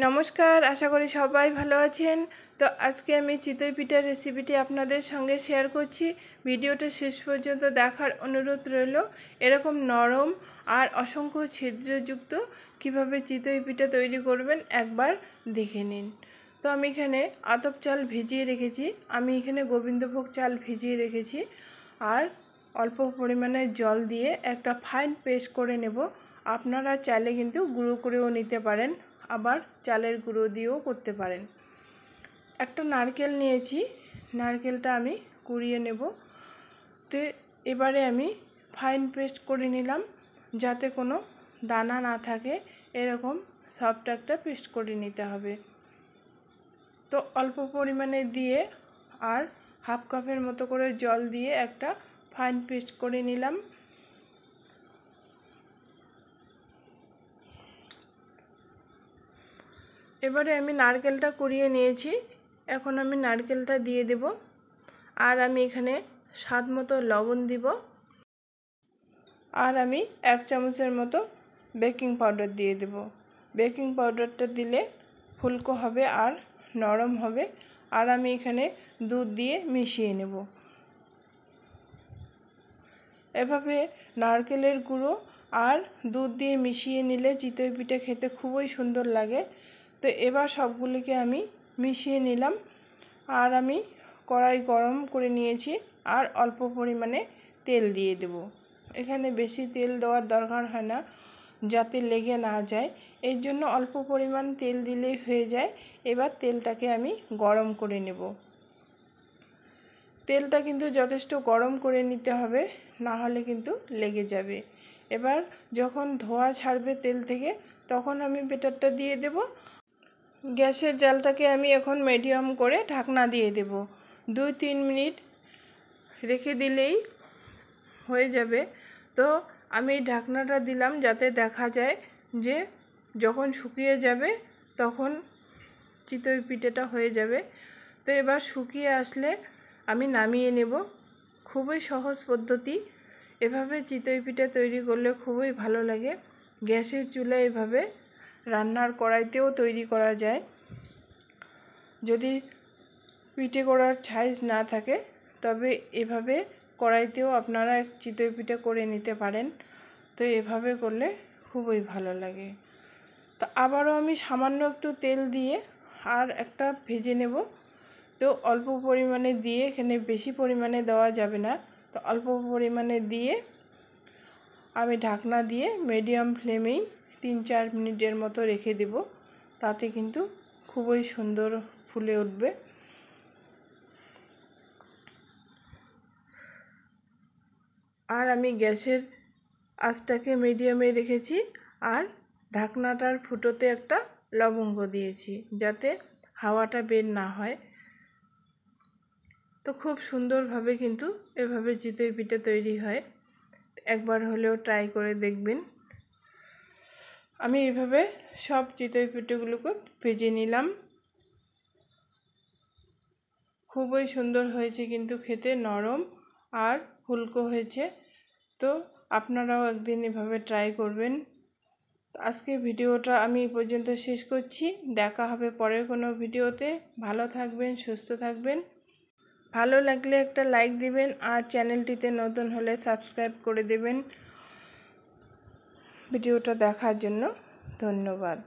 নমস্কার, আশা করি সবাই ভালো আছেন। তো আজকে আমি চিতই পিঠার রেসিপিটি আপনাদের সঙ্গে শেয়ার করছি। ভিডিওটা শেষ পর্যন্ত দেখার অনুরোধ রইল। এরকম নরম আর অসংখ্য ছিদ্রযুক্ত কিভাবে চিতই পিঠা তৈরি করবেন একবার দেখে নিন। তো আমি এখানে আতপ চাল ভিজিয়ে রেখেছি, আমি এখানে গোবিন্দভোগ চাল ভিজিয়ে রেখেছি আর অল্প পরিমাণে জল দিয়ে একটা ফাইন পেস্ট করে নেব। আপনারা চাইলে কিন্তু গুঁড়ো করেও নিতে পারেন, আবার চালের গুঁড়ো দিয়েও করতে পারেন। একটা নারকেল নিয়েছি, নারকেলটা আমি কুড়িয়ে নেব। তো এবারে আমি ফাইন পেস্ট করে নিলাম, যাতে কোনো দানা না থাকে, এরকম সফট একটা পেস্ট করে নিতে হবে। তো অল্প পরিমাণে দিয়ে আর হাফ কাপের মতো করে জল দিয়ে একটা ফাইন পেস্ট করে নিলাম। এবারে আমি নারকেলটা কুড়িয়ে নিয়েছি, এখন আমি নারকেলটা দিয়ে দেব। আর আমি এখানে স্বাদ মতো লবণ দিব, আর আমি 1 চামচের মতো বেকিং পাউডার দিয়ে দেব। বেকিং পাউডারটা দিলে ফুলকো হবে আর নরম হবে। আর আমি এখানে দুধ দিয়ে মিশিয়ে নেব। এভাবে নারকেলের গুঁড়ো আর দুধ দিয়ে মিশিয়ে নিলে চিতই পিঠা খেতে খুবই সুন্দর লাগে। তো এবার সবগুলিকে আমি মিশিয়ে নিলাম, আর আমি কড়াই গরম করে নিয়েছি আর অল্প পরিমাণে তেল দিয়ে দেব। এখানে বেশি তেল দেওয়ার দরকার হয় না, যাতে লেগে না যায়, এর জন্য অল্প পরিমাণ তেল দিলেই হয়ে যায়। এবার তেলটাকে আমি গরম করে নেব। তেলটা কিন্তু যথেষ্ট গরম করে নিতে হবে, না হলে কিন্তু লেগে যাবে। এবার যখন ধোঁয়া ছাড়বে তেল থেকে, তখন আমি বেটারটা দিয়ে দেব। গ্যাসের জালটাকে আমি এখন মিডিয়াম করে ঢাকনা দিয়ে দেব। 2-3 মিনিট রেখে দিলেই হয়ে যাবে। তো আমি ঢাকনাটা দিলাম যাতে দেখা যায় যে যখন শুকিয়ে যাবে তখন চিতই পিঠাটা হয়ে যাবে। তো এবার শুকিয়ে আসলে আমি নামিয়ে নেব। খুবই সহজ পদ্ধতি, এভাবে চিতই পিঠা তৈরি করলে খুবই ভালো লাগে। গ্যাসের চুলায় এভাবে রান্নার কড়াইতেও তৈরি করা যায়। যদি পিঠে করার সাইজ না থাকে, তবে এভাবে কড়াইতেও আপনারা চিতই পিঠা করে নিতে পারেন। তো এভাবে করলে খুবই ভালো লাগে। তো আবারও আমি সামান্য একটু তেল দিয়ে আর একটা ভেজে নেব। তো অল্প পরিমাণে দিয়ে, এখানে বেশি পরিমাণে দেওয়া যাবে না, তো অল্প পরিমাণে দিয়ে আমি ঢাকনা দিয়ে মিডিয়াম ফ্লেমেই 3-4 মিনিটের মতো রেখে দেব। তাতে কিন্তু খুবই সুন্দর ফুলে উঠবে। আর আমি গ্যাসের আঁচটাকে মিডিয়ামে রেখেছি আর ঢাকনাটার ফুটোতে একটা লবঙ্গ দিয়েছি, যাতে হাওয়াটা বের না হয়। তো খুব সুন্দরভাবে কিন্তু এভাবে চিতই পিঠা তৈরি হয়, একবার হলেও ট্রাই করে দেখবেন। আমি এইভাবে সব চিতই পিঠাগুলোকে ভেজে নিলাম। খুবই সুন্দর হয়েছে, কিন্তু খেতে নরম আর ফুলকো হয়েছে। তো আপনারাও একদিন এভাবে ট্রাই করবেন। আজকে ভিডিওটা আমি এই পর্যন্ত শেষ করছি। দেখা হবে পরের কোনো ভিডিওতে। ভালো থাকবেন, সুস্থ থাকবেন। ভালো লাগলে একটা লাইক দিবেন, আর চ্যানেলটিতে নতুন হলে সাবস্ক্রাইব করে দেবেন। ভিডিওটা দেখার জন্য ধন্যবাদ।